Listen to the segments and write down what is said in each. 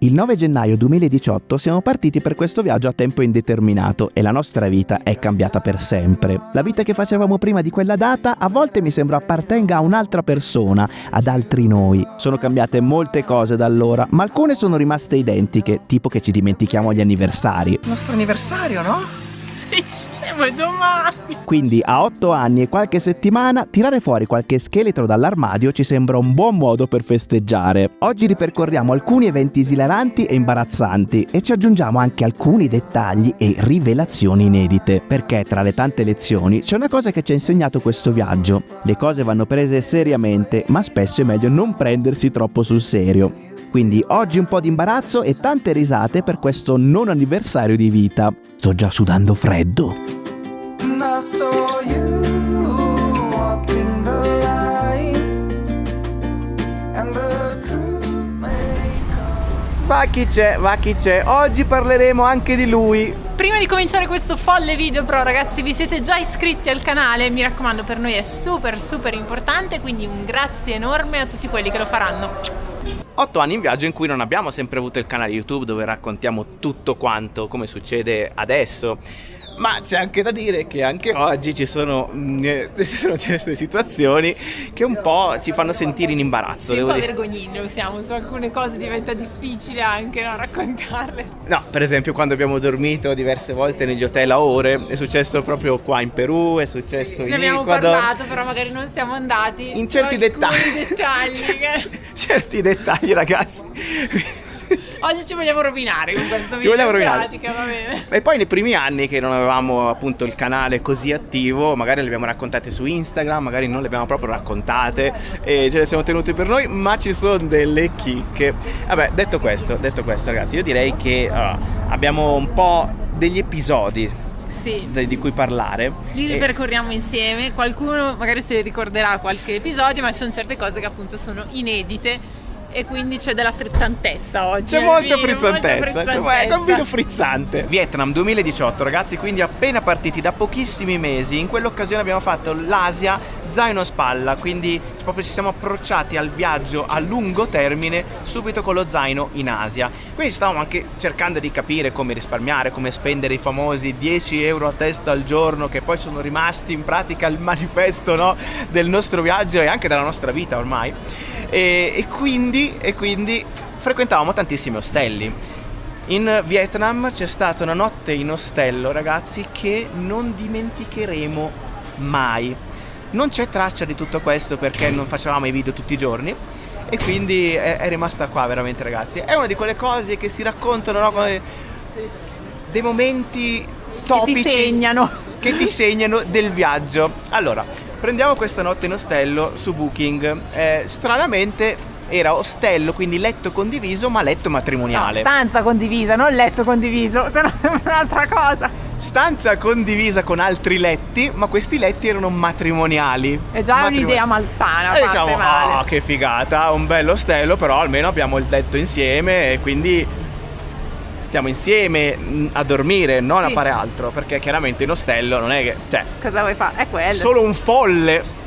Il 9 gennaio 2018 siamo partiti per questo viaggio a tempo indeterminato e la nostra vita è cambiata per sempre. La vita che facevamo prima di quella data a volte mi sembra appartenga a un'altra persona, ad altri noi. Sono cambiate molte cose da allora, ma alcune sono rimaste identiche, tipo che ci dimentichiamo gli anniversari. Il nostro anniversario, no? Sì, siamo domani. Quindi a 8 anni e qualche settimana tirare fuori qualche scheletro dall'armadio ci sembra un buon modo per festeggiare. Oggi ripercorriamo alcuni eventi esilaranti e imbarazzanti e ci aggiungiamo anche alcuni dettagli e rivelazioni inedite, perché tra le tante lezioni c'è una cosa che ci ha insegnato questo viaggio: le cose vanno prese seriamente, ma spesso è meglio non prendersi troppo sul serio. Quindi oggi un po' di imbarazzo e tante risate per questo non anniversario di vita. Sto già sudando freddo. Va chi c'è, oggi parleremo anche di lui. Prima di cominciare questo folle video però ragazzi, vi siete già iscritti al canale? Mi raccomando, per noi è super importante, quindi un grazie enorme a tutti quelli che lo faranno. 8 anni in viaggio in cui non abbiamo sempre avuto il canale YouTube dove raccontiamo tutto quanto, come succede adesso. Ma c'è anche da dire che anche oggi ci sono certe situazioni che un po' ci fanno sentire in imbarazzo. Sì, un po' vergognino siamo, su alcune cose diventa difficile anche, no, raccontarle. No, per esempio quando abbiamo dormito diverse volte negli hotel a ore, è successo proprio qua in Perù, è successo in Ecuador. Ne abbiamo parlato, però magari non siamo andati in certi dettagli. Certi dettagli, ragazzi. Oggi ci vogliamo rovinare con questo video in pratica, va bene. E poi nei primi anni che non avevamo appunto il canale così attivo, magari le abbiamo raccontate su Instagram, magari non le abbiamo proprio raccontate e ce le siamo tenute per noi, ma ci sono delle chicche. Vabbè, detto questo ragazzi, io direi che abbiamo un po' degli episodi di cui parlare. Li ripercorriamo insieme, qualcuno magari se ricorderà qualche episodio, ma ci sono certe cose che appunto sono inedite. E quindi c'è della frizzantezza oggi. C'è molta frizzantezza. È un video frizzante. Vietnam 2018 ragazzi, quindi appena partiti da pochissimi mesi. In quell'occasione abbiamo fatto l'Asia zaino a spalla, quindi proprio ci siamo approcciati al viaggio a lungo termine subito con lo zaino in Asia. Quindi stavamo anche cercando di capire come risparmiare, come spendere i famosi 10 euro a testa al giorno, che poi sono rimasti in pratica il manifesto, no, del nostro viaggio e anche della nostra vita ormai. E quindi frequentavamo tantissimi ostelli. In Vietnam c'è stata una notte in ostello, ragazzi, che non dimenticheremo mai. Non c'è traccia di tutto questo perché non facevamo i video tutti i giorni e quindi è rimasta qua veramente, ragazzi. È una di quelle cose che si raccontano, no? Come dei momenti topici che ti segnano del viaggio. Allora, prendiamo questa notte in ostello su Booking. Stranamente era ostello, quindi letto condiviso, ma letto matrimoniale. No, stanza condivisa, non letto condiviso, se no è un'altra cosa. Stanza condivisa con altri letti, ma questi letti erano matrimoniali. È già un'idea malsana. E diciamo, oh, che figata, un bello ostello, però almeno abbiamo il letto insieme e quindi stiamo insieme a dormire, non a fare altro, perché chiaramente in ostello non è che, cioè, cosa vuoi fare? È quello. Solo un folle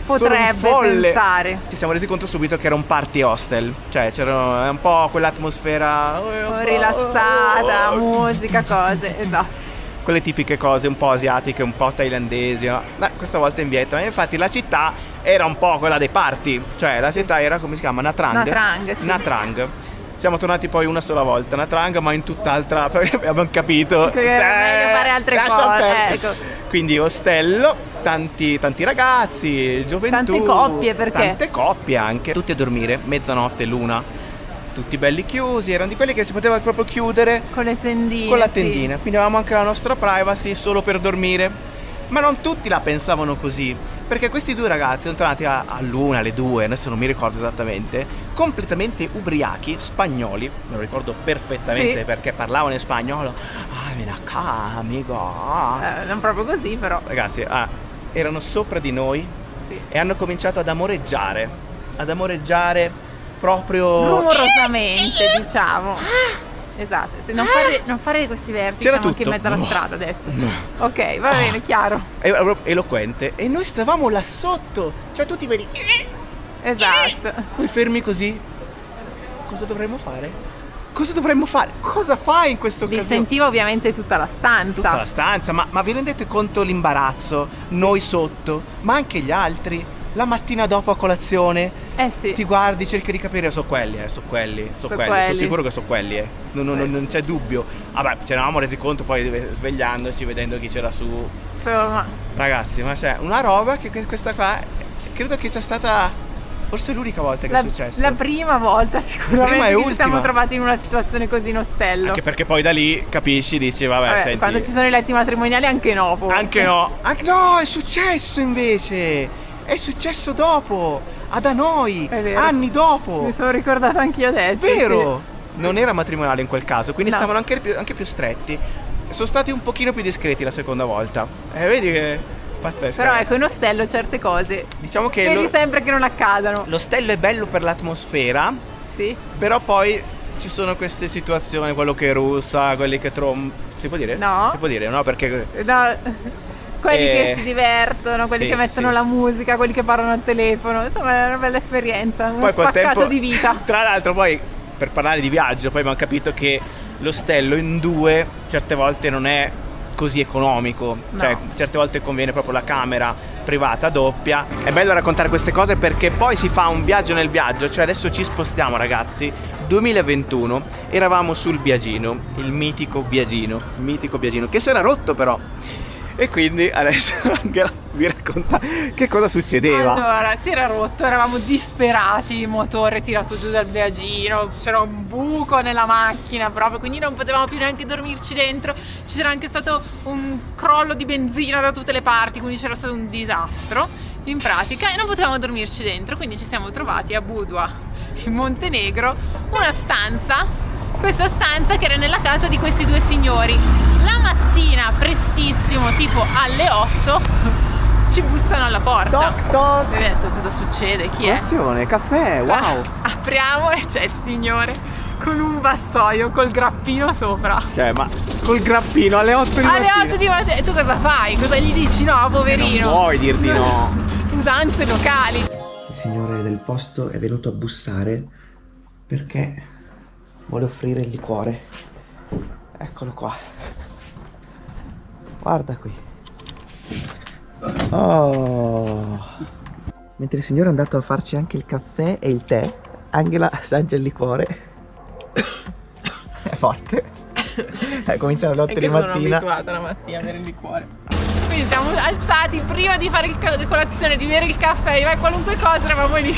potrebbe pensare. Ci siamo resi conto subito che era un party hostel, cioè c'era un po' quell'atmosfera rilassata, musica, cose, esatto. Quelle tipiche cose un po' asiatiche, un po' thailandesi, no? Questa volta in Vietnam. Infatti la città era un po' quella dei party, cioè la città era, come si chiama? Nha Trang. Nha Trang. Siamo tornati poi una sola volta, Nha Trang, ma in tutt'altra, perché abbiamo capito che è meglio fare altre cose, ecco. Quindi ostello, tanti ragazzi, gioventù, tante coppie, perché? Tante coppie anche, tutti a dormire, mezzanotte, l'una, tutti belli chiusi, erano di quelli che si poteva proprio chiudere con le tendine, con la tendina, quindi avevamo anche la nostra privacy solo per dormire. Ma non tutti la pensavano così, perché questi due ragazzi sono tornati all'una, alle due, adesso non mi ricordo esattamente, completamente ubriachi, spagnoli, me lo ricordo perfettamente perché parlavano in spagnolo. Ven acá, amigo. Non proprio così, però. Ragazzi, erano sopra di noi e hanno cominciato ad amoreggiare proprio rumorosamente, diciamo. Esatto, non fare questi versi. C'era siamo tutto anche in mezzo alla strada adesso. Ok, va bene, chiaro. Era proprio eloquente. E noi stavamo là sotto. Cioè tu ti vedi. Esatto. Poi fermi così. Cosa dovremmo fare? cosa dovremmo fare? Cosa fai in questo caso? Li sentiva ovviamente tutta la stanza. Tutta la stanza, ma vi rendete conto l'imbarazzo? Noi sotto, ma anche gli altri. La mattina dopo a colazione Sì. ti guardi, cerchi di capire, sono quelli, sono sicuro che sono quelli, non c'è dubbio. Vabbè, ce ne eravamo resi conto poi svegliandoci, vedendo chi c'era su. Insomma. Ragazzi, ma c'è una roba che questa qua, credo che sia stata forse l'unica volta che è successo. La prima volta sicuramente Prima e che ci ultima. siamo trovati in una situazione così in ostello. Anche perché poi da lì capisci, dici vabbè, senti. Quando ci sono i letti matrimoniali anche no. Forse. Anche no, è successo invece. È successo dopo, da noi, anni dopo. Mi sono ricordata anch'io adesso. Vero, sì. Non era matrimoniale in quel caso, quindi No. stavano anche più stretti. Sono stati un pochino più discreti la seconda volta. Vedi che pazzesco. Però ecco, in ostello certe cose Diciamo che speri sempre che non accadano. l'ostello è bello per l'atmosfera, Sì. però poi ci sono queste situazioni, quello che russa, quelli che si può dire? No. Si può dire, no? Perché No. Quelli che si divertono, quelli sì, che mettono sì, la sì. musica, quelli che parlano al telefono. Insomma, è una bella esperienza, uno poi col spaccato tempo, di vita. Tra l'altro poi per parlare di viaggio, poi abbiamo capito che l'ostello in due certe volte non è così economico, No. cioè certe volte conviene proprio la camera privata doppia. È bello raccontare queste cose perché poi si fa un viaggio nel viaggio, cioè adesso ci spostiamo ragazzi, 2021, eravamo sul Biagino, il mitico Biagino che si era rotto però. E quindi adesso Angela vi racconta che cosa succedeva. Allora, si era rotto, eravamo disperati, il motore tirato giù dal Biagino, c'era un buco nella macchina proprio, quindi non potevamo più neanche dormirci dentro, ci c'era anche stato un crollo di benzina da tutte le parti, quindi c'era stato un disastro in pratica e non potevamo dormirci dentro, quindi ci siamo trovati a Budva, in Montenegro, questa stanza che era nella casa di questi due signori. La mattina prestissimo, tipo alle 8, ci bussano alla porta. Toc toc. E abbiamo detto cosa succede, chi è? Attenzione, caffè, wow. Apriamo e c'è il signore con un vassoio col grappino sopra. Cioè, ma col grappino alle 8 di Alle mattina. 8 di mattina, e tu cosa fai? Cosa gli dici? No, poverino. Non puoi dirti no. Usanze locali. Il signore del posto è venuto a bussare perché vuole offrire il liquore. Eccolo qua. Guarda qui. Oh. Mentre il signore è andato a farci anche il caffè e il tè, Angela assaggia il liquore. È forte. Cominciano alle 8 di mattina. Sono abituata la mattina a bere il liquore. Quindi siamo alzati prima di fare colazione, di bere il caffè, di fare qualunque cosa, eravamo lì.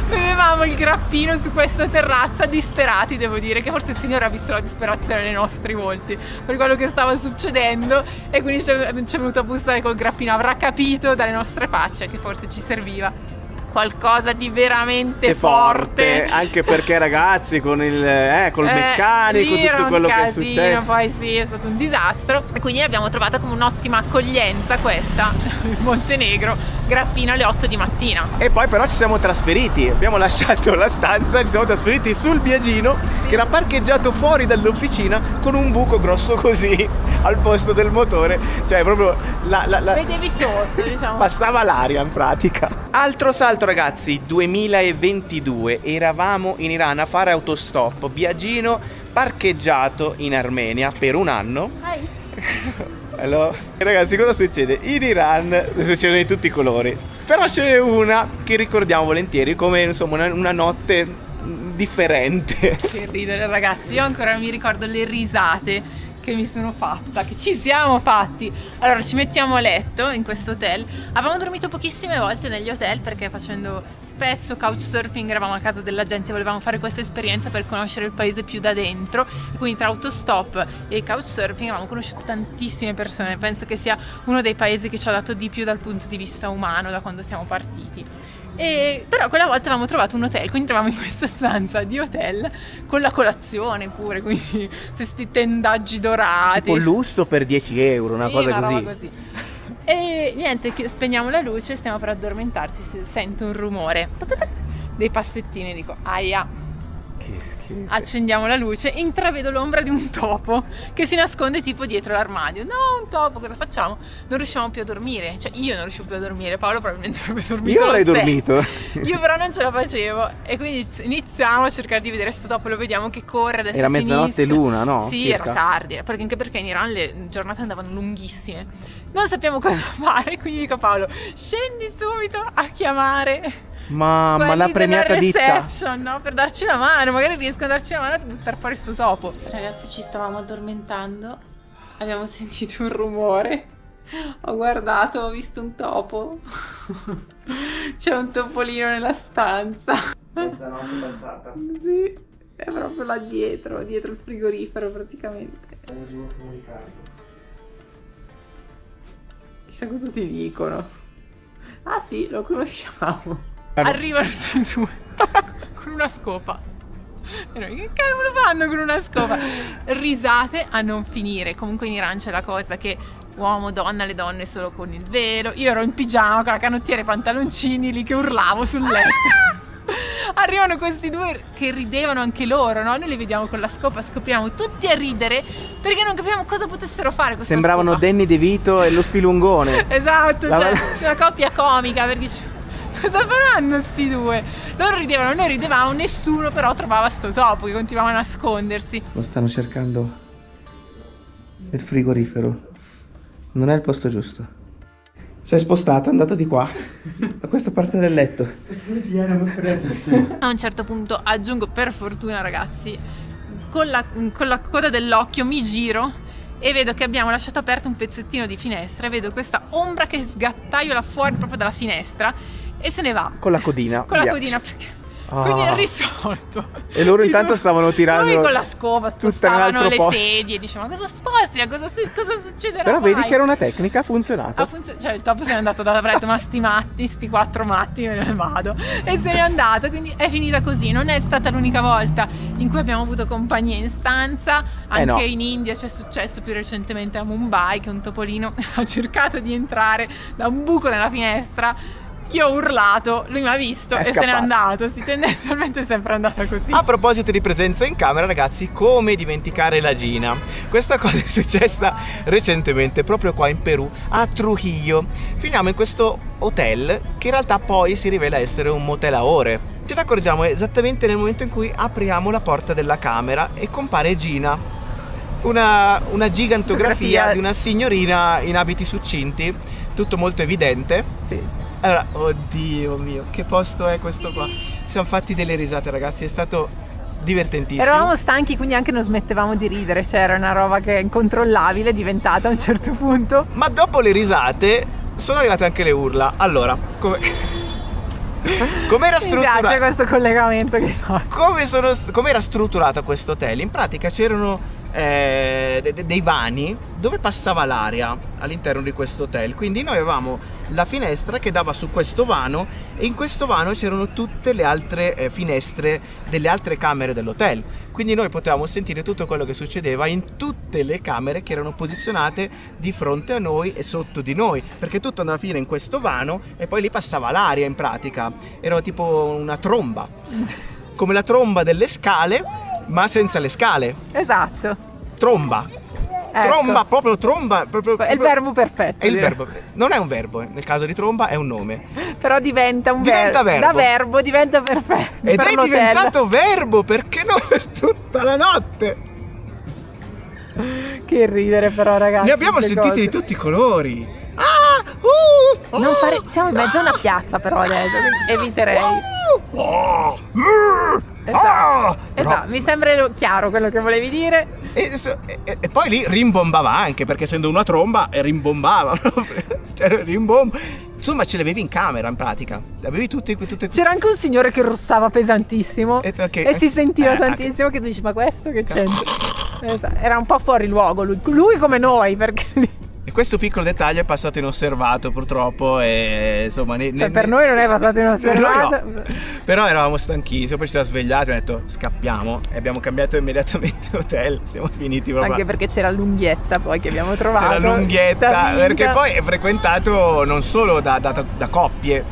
Bevevamo il grappino su questa terrazza, disperati, devo dire, che forse il signore ha visto la disperazione nei nostri volti per quello che stava succedendo e quindi ci è venuto a bussare col grappino, avrà capito dalle nostre facce che forse ci serviva qualcosa di veramente forte. Anche perché ragazzi con col meccanico, lì era tutto quello un che è casino, successo. poi sì, è stato un disastro e quindi l'abbiamo trovata come un'ottima accoglienza questa in Montenegro, grappino alle 8 di mattina. E poi però ci siamo trasferiti, abbiamo lasciato la stanza, ci siamo trasferiti sul Biagino che era parcheggiato fuori dall'officina con un buco grosso così al posto del motore, cioè proprio Vedevi sotto, diciamo. passava l'aria in pratica. Altro salto ragazzi, 2022, eravamo in Iran a fare autostop, Biagino parcheggiato in Armenia per un anno. Allora, ragazzi, cosa succede? In Iran succedono di tutti i colori, però ce n'è una che ricordiamo volentieri come insomma una notte differente. Che ridere ragazzi, io ancora mi ricordo le risate che mi sono fatta, che ci siamo fatti. Allora ci mettiamo a letto in questo hotel, avevamo dormito pochissime volte negli hotel perché facendo spesso couchsurfing eravamo a casa della gente, volevamo fare questa esperienza per conoscere il paese più da dentro e quindi tra autostop e couchsurfing avevamo conosciuto tantissime persone, penso che sia uno dei paesi che ci ha dato di più dal punto di vista umano da quando siamo partiti. Però quella volta avevamo trovato un hotel, quindi eravamo in questa stanza di hotel con la colazione pure, quindi questi tendaggi dorati, Tipo lusso per 10 euro, una sì, cosa una così. roba così. E niente, spegniamo la luce, stiamo per addormentarci, sento un rumore dei passettini, dico aia. Che schifo. Accendiamo la luce e intravedo l'ombra di un topo che si nasconde tipo dietro l'armadio. No, un topo, cosa facciamo? Non riusciamo più a dormire. Cioè io non riuscivo più a dormire, Paolo probabilmente avrebbe dormito. Io lo l'hai stesso. dormito. Io però non ce la facevo. E quindi iniziamo a cercare di vedere sto topo. Lo vediamo che corre a destra Era e a mezzanotte sinistra. l'una, no? Sì, Circa. era tardi. Perché anche perché in Iran le giornate andavano lunghissime. Non sappiamo cosa fare, quindi dico a Paolo: scendi subito a chiamare Ma la quelli premiata della ditta. reception, no? Per darci una mano, magari riescono a darci una mano a buttare fuori sto topo. Ragazzi, ci stavamo addormentando, abbiamo sentito un rumore, ho guardato, ho visto un topo. C'è un topolino nella stanza. Mezzanotte passata. Sì, è proprio là dietro il frigorifero praticamente. Stavo giù a comunicarlo. Chissà cosa ti dicono. Ah sì, lo conosciamo. Arrivano questi due con una scopa. E noi, che cavolo fanno con una scopa? Risate a non finire. Comunque in Iran c'è la cosa che uomo, donna, le donne solo con il velo. Io ero in pigiama con la canottiera e i pantaloncini lì che urlavo sul letto. Arrivano questi due che ridevano anche loro, no? Noi li vediamo con la scopa, scopriamo tutti a ridere perché non capiamo cosa potessero fare questa Sembravano scopa. Danny DeVito e lo spilungone. Esatto, cioè una coppia comica, perché cosa faranno sti due? Loro ridevano, noi ridevamo, nessuno però trovava sto topo che continuava a nascondersi. Lo stanno cercando nel frigorifero. Non è il posto giusto. Si è spostato, è andato di qua, da questa parte del letto. A un certo punto, aggiungo per fortuna ragazzi, con la coda dell'occhio mi giro e vedo che abbiamo lasciato aperto un pezzettino di finestra e vedo questa ombra che sgattaiola fuori proprio dalla finestra e se ne va. Con la codina. Con la via. codina, perché... Ah. Quindi è risolto. E loro intanto stavano tirando Lui con la scopa tutto spostavano nell'altro le posto. sedie, diceva ma cosa sposti? Cosa succederà? Però vedi mai?" che era una tecnica, ha funzionato. Cioè il topo se n'è andato da avrei detto ma sti matti, sti quattro matti, me ne vado. E se n'è andato, quindi è finita così. Non è stata l'unica volta in cui abbiamo avuto compagnia in stanza. Anche no. in India c'è successo più recentemente a Mumbai che un topolino ha cercato di entrare da un buco nella finestra. Io ho urlato, lui mi ha visto È e se n'è scappato. andato. Sì, tendenzialmente è sempre andata così. A proposito di presenza in camera, ragazzi, come dimenticare la Gina? Questa cosa è successa recentemente proprio qua in Perù, a Trujillo. Finiamo in questo hotel che in realtà poi si rivela essere un motel a ore. Ce ne accorgiamo esattamente nel momento in cui apriamo la porta della camera e compare Gina. Una gigantografia di una signorina in abiti succinti, tutto molto evidente. Sì. Allora, oddio mio, che posto è questo qua? Ci siamo fatti delle risate, ragazzi, è stato divertentissimo. Eravamo stanchi, quindi anche non smettevamo di ridere. C'era una roba che è incontrollabile, è diventata a un certo punto. Ma dopo le risate sono arrivate anche le urla. Allora, com'era Mi piace strutturato? questo collegamento che fa. Com'era strutturato questo hotel? In pratica c'erano dei vani dove passava l'aria all'interno di questo hotel, quindi noi avevamo la finestra che dava su questo vano e in questo vano c'erano tutte le altre finestre delle altre camere dell'hotel, quindi noi potevamo sentire tutto quello che succedeva in tutte le camere che erano posizionate di fronte a noi e sotto di noi, perché tutto andava a finire in questo vano e poi lì passava l'aria. In pratica era tipo una tromba, come la tromba delle scale ma senza le scale. Esatto. Tromba. Ecco. Tromba, proprio tromba. È il verbo perfetto. È il direi. verbo. Non è un verbo, nel caso di tromba è un nome. Però diventa un Diventa verbo. Da verbo diventa perfetto. Ed per è l'hotel. diventato verbo, perché no? Per tutta la notte. Che ridere però ragazzi. Ne abbiamo queste sentiti cose. di tutti i colori. Non fare... Siamo in mezzo a una piazza però adesso, quindi eviterei. Esatto, mi sembra chiaro quello che volevi dire. E poi lì rimbombava anche, perché essendo una tromba rimbombava. Cioè, insomma, ce l'avevi in camera in pratica. Avevi tutte. C'era anche un signore che russava pesantissimo E si sentiva tantissimo, che tu dici ma questo che c'entra? Esatto. Era un po' fuori luogo lui come noi, perché E questo piccolo dettaglio è passato inosservato purtroppo e insomma per noi non è passato inosservato. No. Però eravamo stanchissimi, poi ci siamo svegliati e abbiamo detto scappiamo e abbiamo cambiato immediatamente hotel, siamo finiti proprio. Anche perché c'era l'unghietta poi che abbiamo trovato. C'era l'unghietta, da vinta. perché poi è frequentato non solo da coppie,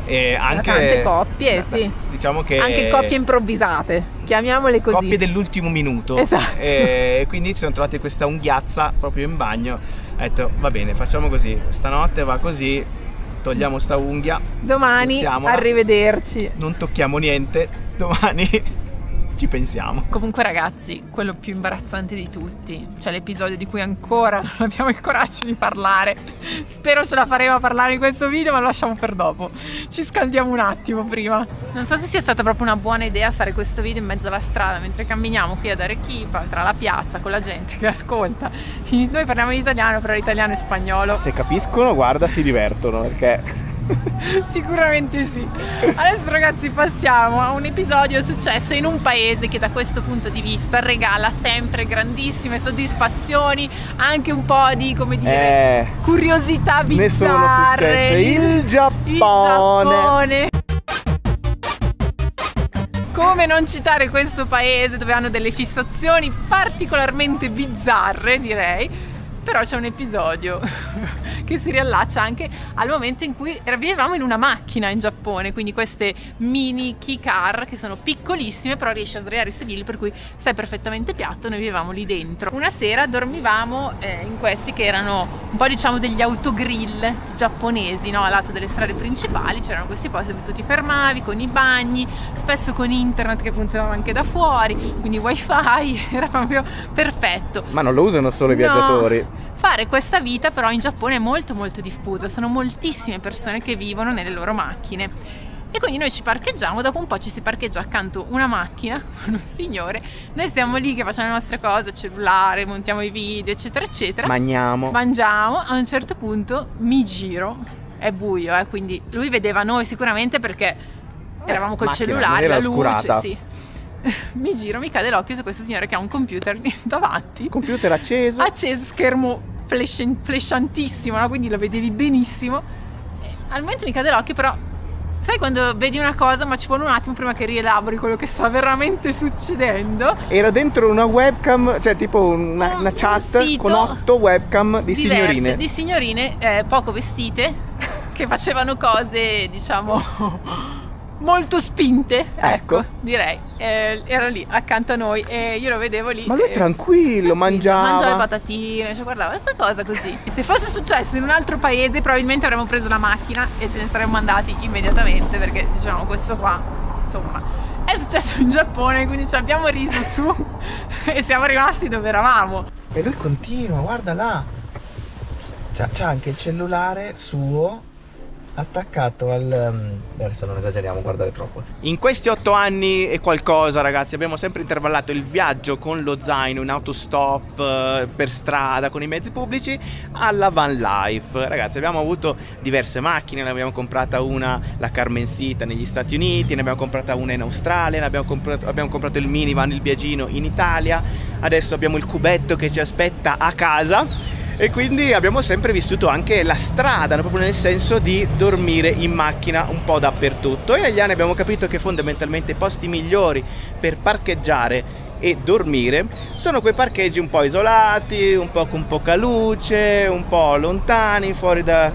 E anche tante coppie, sì. Diciamo che anche coppie improvvisate, chiamiamole così. coppie dell'ultimo minuto. Esatto. E quindi ci siamo trovati questa unghiazza proprio in bagno. Ho detto va bene, facciamo così, stanotte va così, togliamo sta unghia, Domani buttiamola, arrivederci. non tocchiamo niente, domani ci pensiamo. Comunque ragazzi, quello più imbarazzante di tutti, cioè l'episodio di cui ancora non abbiamo il coraggio di parlare, spero ce la faremo a parlare in questo video, ma lo lasciamo per dopo, ci scaldiamo un attimo prima. Non so se sia stata proprio una buona idea fare questo video in mezzo alla strada mentre camminiamo qui ad Arequipa, tra la piazza, con la gente che ascolta. Noi parliamo in italiano, però l'italiano è spagnolo. Se capiscono, guarda, si divertono, perché Sicuramente sì. Adesso ragazzi passiamo a un episodio successo in un paese che da questo punto di vista regala sempre grandissime soddisfazioni, anche un po' di, come dire, curiosità bizzarre. Il Giappone. Come non citare questo paese dove hanno delle fissazioni particolarmente bizzarre, direi. Però c'è un episodio che si riallaccia anche al momento in cui vivevamo in una macchina in Giappone, quindi queste mini key car che sono piccolissime, però riesci a sdraiare i sedili per cui stai perfettamente piatto. Noi vivevamo lì dentro. Una sera dormivamo in questi che erano un po' diciamo degli autogrill giapponesi, no? Al lato delle strade principali c'erano questi posti dove tu ti fermavi con i bagni, spesso con internet che funzionava anche da fuori, quindi wifi, era proprio perfetto. Ma non lo usano solo i viaggiatori. Fare questa vita però in Giappone è molto molto diffusa, sono moltissime persone che vivono nelle loro macchine e quindi noi ci parcheggiamo, dopo un po' ci si parcheggia accanto una macchina con un signore, noi stiamo lì che facciamo le nostre cose, cellulare, montiamo i video eccetera eccetera, mangiamo, a un certo punto mi giro, è buio quindi lui vedeva noi sicuramente perché eravamo col cellulare, la luce, sì. Mi giro, mi cade l'occhio su questo signore che ha un computer davanti. Computer acceso, schermo flashantissimo, no? Quindi lo vedevi benissimo. Al momento mi cade l'occhio, però sai quando vedi una cosa ma ci vuole un attimo prima che rielabori quello che sta veramente succedendo. Era dentro una webcam, cioè tipo una chat con 8 webcam di signorine. Di signorine poco vestite che facevano cose diciamo molto spinte, ecco, direi. Era lì accanto a noi e io lo vedevo lì. Ma lui tranquillo, mangiava le patatine, cioè guardava questa cosa così. E se fosse successo in un altro paese probabilmente avremmo preso la macchina e ce ne saremmo andati immediatamente, perché diciamo questo qua, insomma, è successo in Giappone, quindi ci abbiamo riso su e siamo rimasti dove eravamo. E lui continua, guarda là. C'ha anche il cellulare suo attaccato al... adesso non esageriamo, guardare troppo. In questi 8 anni e qualcosa ragazzi abbiamo sempre intervallato il viaggio con lo zaino in autostop, per strada, con i mezzi pubblici, alla van life. Ragazzi abbiamo avuto diverse macchine, ne abbiamo comprata una, la Carmencita negli Stati Uniti, ne abbiamo comprata una in Australia, abbiamo comprato il minivan, il Biagino in Italia, adesso abbiamo il cubetto che ci aspetta a casa. E quindi abbiamo sempre vissuto anche la strada, proprio nel senso di dormire in macchina un po' dappertutto. E negli anni abbiamo capito che fondamentalmente i posti migliori per parcheggiare e dormire sono quei parcheggi un po' isolati, un po' con poca luce, un po' lontani,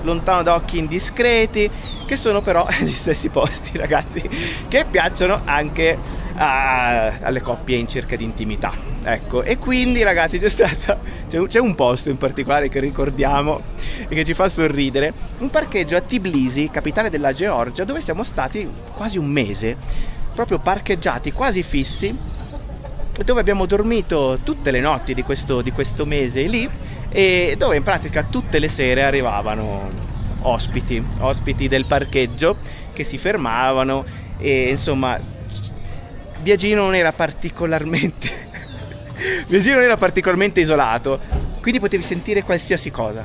lontano da occhi indiscreti, che sono però gli stessi posti, ragazzi, che piacciono anche alle coppie in cerca di intimità. Ecco, e quindi ragazzi c'è un posto in particolare che ricordiamo e che ci fa sorridere, un parcheggio a Tbilisi, capitale della Georgia, dove siamo stati quasi un mese, proprio parcheggiati quasi fissi, dove abbiamo dormito tutte le notti di questo mese lì, e dove in pratica tutte le sere arrivavano ospiti del parcheggio che si fermavano. E insomma Biagino non era particolarmente isolato, quindi potevi sentire qualsiasi cosa,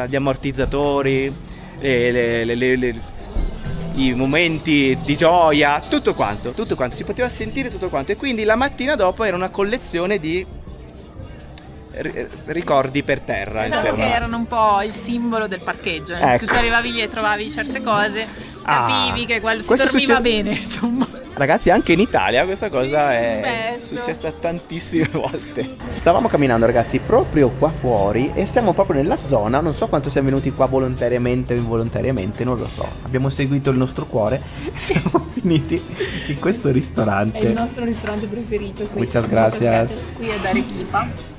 gli ammortizzatori, i momenti di gioia, tutto quanto, si poteva sentire tutto quanto. E quindi la mattina dopo era una collezione di ricordi per terra, Diciamo insomma. che erano un po' il simbolo del parcheggio. Se tu arrivavi lì e trovavi certe cose, capivi che si questo dormiva bene, insomma. Ragazzi, anche in Italia questa cosa è Spesso. successa tantissime volte. Stavamo camminando, ragazzi, proprio qua fuori e siamo proprio nella zona. Non so quanto siamo venuti qua volontariamente o involontariamente, non lo so. Abbiamo seguito il nostro cuore e siamo finiti in questo ristorante. È il nostro ristorante preferito qui. Muchas gracias. Qui ad Arequipa.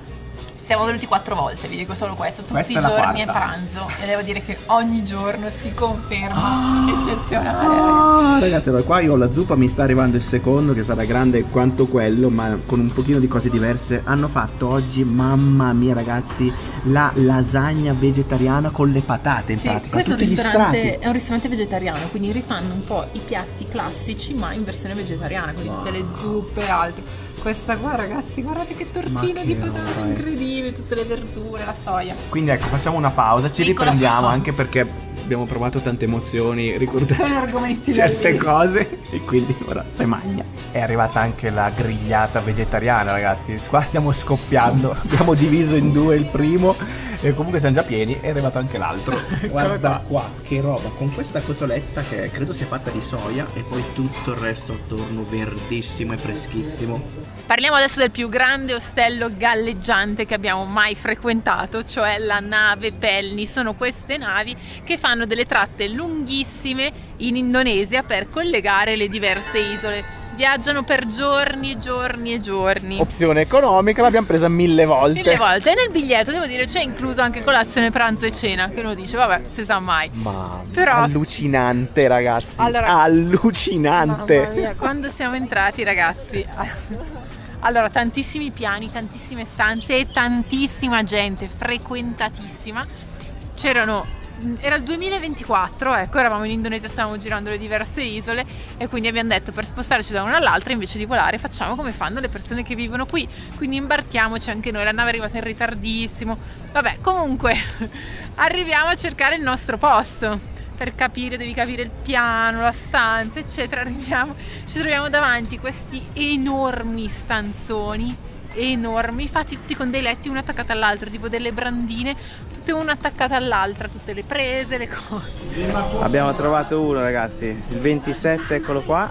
Siamo venuti 4 volte, vi dico solo questo, tutti Questa i è la giorni quarta. è pranzo e devo dire che ogni giorno si conferma eccezionale. Ragazzi, allora qua io ho la zuppa, mi sta arrivando il secondo che sarà grande quanto quello, ma con un pochino di cose diverse. Hanno fatto oggi, mamma mia ragazzi, la lasagna vegetariana con le patate in Sì, pratica. questo è un tutti gli ristorante, strati. è un ristorante vegetariano, quindi rifanno un po' i piatti classici ma in versione vegetariana, quindi tutte le zuppe e altro. Questa qua, ragazzi, guardate che tortino che di patate roba, incredibile, tutte le verdure, la soia. Quindi ecco, facciamo una pausa, ci Piccola riprendiamo pausa. anche perché abbiamo provato tante emozioni, ricordate Sono argomenti certe belli. cose e quindi ora stai magna. È arrivata anche la grigliata vegetariana, ragazzi. Qua stiamo scoppiando, abbiamo diviso in due il primo e comunque siamo già pieni, è arrivato anche l'altro. Guarda qua, che roba, con questa cotoletta che credo sia fatta di soia e poi tutto il resto attorno verdissimo e freschissimo. Parliamo adesso del più grande ostello galleggiante che abbiamo mai frequentato, cioè la nave Pelni. Sono queste navi che fanno delle tratte lunghissime in Indonesia per collegare le diverse isole. Viaggiano per giorni e giorni e giorni. Opzione economica, l'abbiamo presa 1000 volte. 1000 volte. E nel biglietto, devo dire, c'è incluso anche colazione, pranzo e cena, che uno dice, vabbè, si sa mai. Ma Però- allucinante, ragazzi. Allora- allucinante. Mamma mia, quando siamo entrati, ragazzi, allora tantissimi piani, tantissime stanze e tantissima gente, frequentatissima. Era il 2024, ecco, eravamo in Indonesia, stavamo girando le diverse isole e quindi abbiamo detto, per spostarci da una all'altra invece di volare facciamo come fanno le persone che vivono qui, quindi imbarchiamoci anche noi. La nave è arrivata in ritardissimo, vabbè, comunque arriviamo a cercare il nostro posto. Per capire, devi capire il piano, la stanza, eccetera. Arriviamo, ci troviamo davanti questi enormi stanzoni, enormi, fatti tutti con dei letti uno attaccato all'altro, tipo delle brandine, tutte una attaccata all'altra, tutte le prese, le cose. Abbiamo trovato uno, ragazzi, il 27, eccolo qua.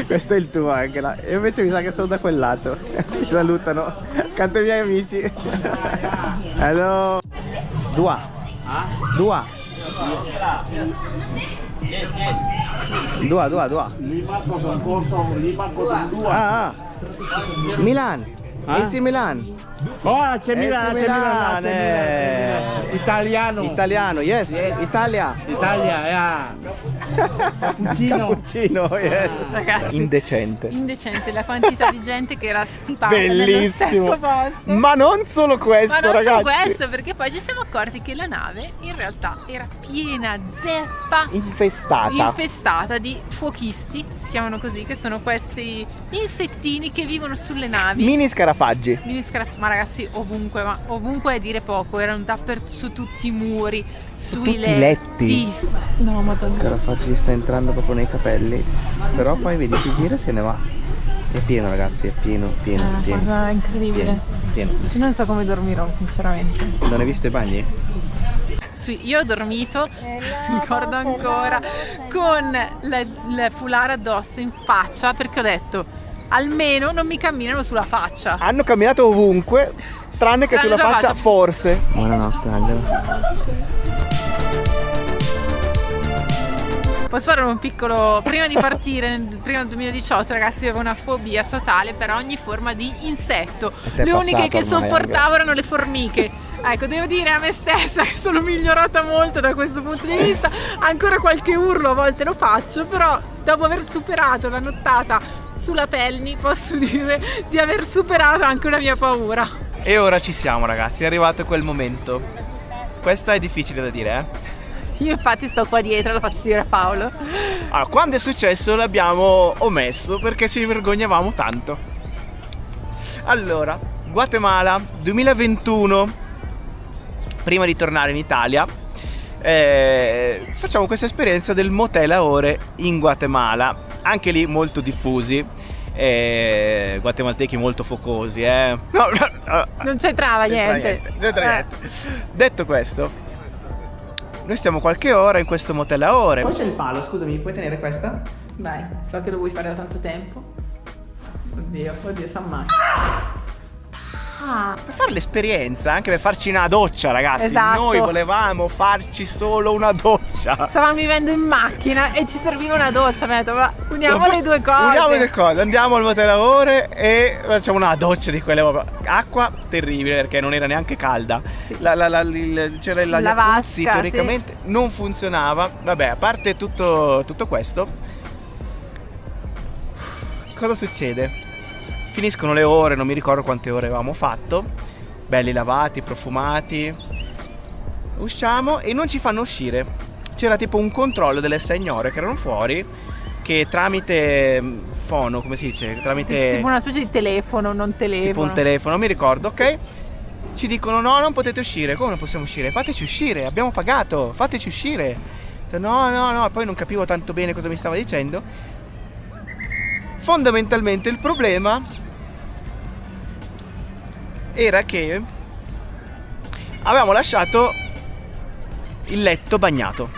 Questo è il tuo anche là. E invece mi sa che sono da quel lato. Mi salutano. Accanto ai miei amici. Hello. Dua. Dua. Dua. Ah. Milan. AC Milan. Oh, c'è AC Milano, Milan. Italiano. Italiano, yes. Italia. Italia, Cappuccino. Cappuccino, yes. Ragazzi, Indecente. indecente la quantità di gente che era stipata nello Bellissimo. stesso posto. Ma non solo questo, Ma non ragazzi. solo questo, perché poi ci siamo accorti che la nave in realtà era piena zeppa, infestata di fuochisti, si chiamano così, che sono questi insettini che vivono sulle navi. Mini scarafaggi. Ma ragazzi, ovunque è dire poco, erano dappertutto, su tutti i muri, sui tutti i letti. No, madonna. Scarafaggi sta entrando proprio nei capelli. Però poi vedi, si gira e se ne va. È pieno, ragazzi, è pieno. Cosa incredibile. Pieno. Non so come dormirò, sinceramente. Non hai visto i bagni? Io ho dormito, ricordo ancora, con la foulard addosso in faccia, perché ho detto almeno non mi camminano sulla faccia. Hanno camminato ovunque, tranne che sulla faccia, forse. Buonanotte, Angelo. Posso fare un piccolo... Prima di partire, prima del 2018, ragazzi, avevo una fobia totale per ogni forma di insetto. te è Le uniche passato che ormai, sopportavo erano le formiche. Ecco, devo dire a me stessa che sono migliorata molto da questo punto di vista. Ancora qualche urlo a volte lo faccio, però dopo aver superato la nottata sulla Pelni posso dire di aver superato anche una mia paura. E ora ci siamo, ragazzi, è arrivato quel momento. Questa è difficile da dire, Io infatti sto qua dietro, lo faccio dire a Paolo. Allora, quando è successo l'abbiamo omesso perché ci vergognavamo tanto. Allora, Guatemala 2021. Prima di tornare in Italia facciamo questa esperienza del motel a ore in Guatemala. Anche lì molto diffusi. guatemaltechi molto focosi, No, Non c'entrava niente. Detto questo, noi stiamo qualche ora in questo motel a ore. Poi c'è il palo, scusami, puoi tenere questa? Vai, so che lo vuoi fare da tanto tempo. Oddio, s'ammazza. Per fare l'esperienza, anche per farci una doccia, ragazzi. Esatto. Noi volevamo farci solo una doccia. Stavamo vivendo in macchina e ci serviva una doccia. Mi ha detto, ma uniamo le due cose. Uniamo le due cose, andiamo al motel a ore e facciamo una doccia di quelle. Acqua terribile perché non era neanche calda. Sì. C'era la jacuzzi, vasca, teoricamente non funzionava. Vabbè, a parte tutto questo, cosa succede? Finiscono le ore, non mi ricordo quante ore avevamo fatto, belli lavati, profumati. Usciamo e non ci fanno uscire. C'era tipo un controllo delle signore che erano fuori, che tramite fono, come si dice? Tramite tipo una specie di telefono, non telefono. Tipo un telefono, non mi ricordo, ok? Ci dicono no, non potete uscire. Come non possiamo uscire? Fateci uscire, abbiamo pagato, fateci uscire. No, poi non capivo tanto bene cosa mi stava dicendo. Fondamentalmente il problema era che avevamo lasciato il letto bagnato.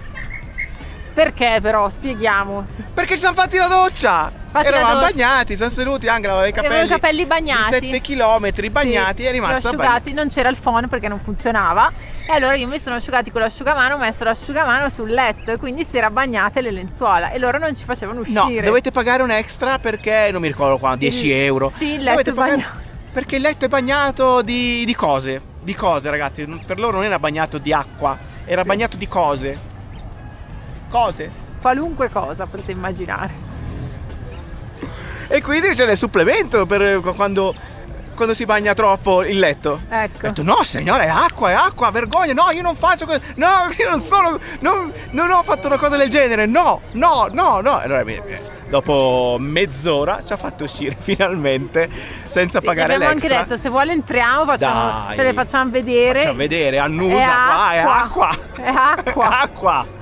Perché però? Spieghiamo. Perché ci siamo fatti la doccia! Eravamo bagnati, siamo seduti, anche aveva i capelli bagnati. di 7 km bagnati, è rimasta asciugati, non c'era il phon perché non funzionava. E allora io mi sono asciugati con l'asciugamano, ho messo l'asciugamano sul letto e quindi si era bagnate le lenzuola e loro non ci facevano uscire. No, dovete pagare un extra perché non mi ricordo quanto, 10 euro. Sì, il letto è bagnato. Perché il letto è bagnato di cose. Di cose, ragazzi. Per loro non era bagnato di acqua, era bagnato di cose. Cose. Qualunque cosa potete immaginare. E quindi c'è il supplemento per quando si bagna troppo il letto. Ecco. Ho detto no signora, è acqua, vergogna, no, io non faccio no, io non ho fatto una cosa del genere, no. Allora dopo mezz'ora ci ha fatto uscire finalmente senza pagare l'extra. Abbiamo anche detto se vuole entriamo, ce le facciamo vedere. Facciamo vedere, annusa, è acqua. È acqua.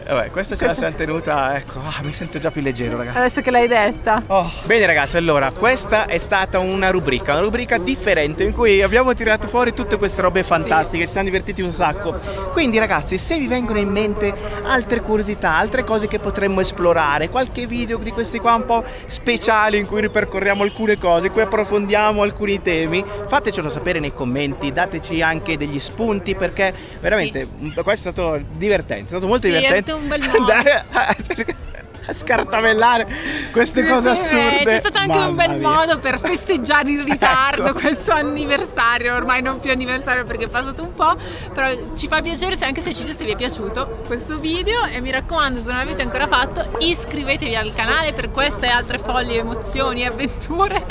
Vabbè, questa ce la siamo tenuta, ecco, mi sento già più leggero, ragazzi. Adesso che l'hai detta. Bene ragazzi, allora, questa è stata una rubrica differente in cui abbiamo tirato fuori tutte queste robe fantastiche, ci siamo divertiti un sacco. Quindi ragazzi, se vi vengono in mente altre curiosità, altre cose che potremmo esplorare, qualche video di questi qua un po' speciali in cui ripercorriamo alcune cose, in cui approfondiamo alcuni temi, fatecelo sapere nei commenti, dateci anche degli spunti perché veramente questo è stato divertente, è stato molto divertente. Un bel modo. A scartabellare queste cose assurde. È stato anche un bel modo per festeggiare in ritardo questo anniversario, ormai non più anniversario perché è passato un po', però ci fa piacere anche se vi è piaciuto questo video e mi raccomando, se non l'avete ancora fatto iscrivetevi al canale per queste e altre folli emozioni e avventure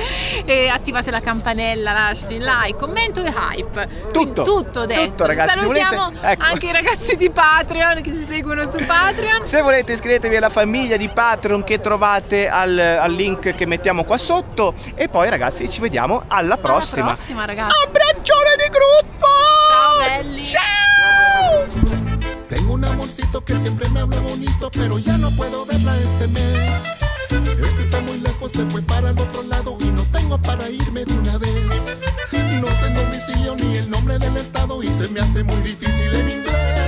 e attivate la campanella, lasciate un like, commento e hype. Tutto detto. Tutto, ragazzi. Salutiamo anche i ragazzi di Patreon che ci seguono su Patreon. Se volete iscrivetevi alla famiglia di Patreon che trovate al link che mettiamo qua sotto e poi ragazzi ci vediamo alla prossima. Alla prossima ragazzi. Abbraccione di gruppo. Ciao belli. Ciao. Tengo un amorcito que siempre me habla bonito, pero ya no puedo verla este mes. Es que está muy lejos, se fue para el otro lado y no tengo para irme de una vez. No sé el domicilio ni el nombre del estado y se me hace muy difícil en inglés.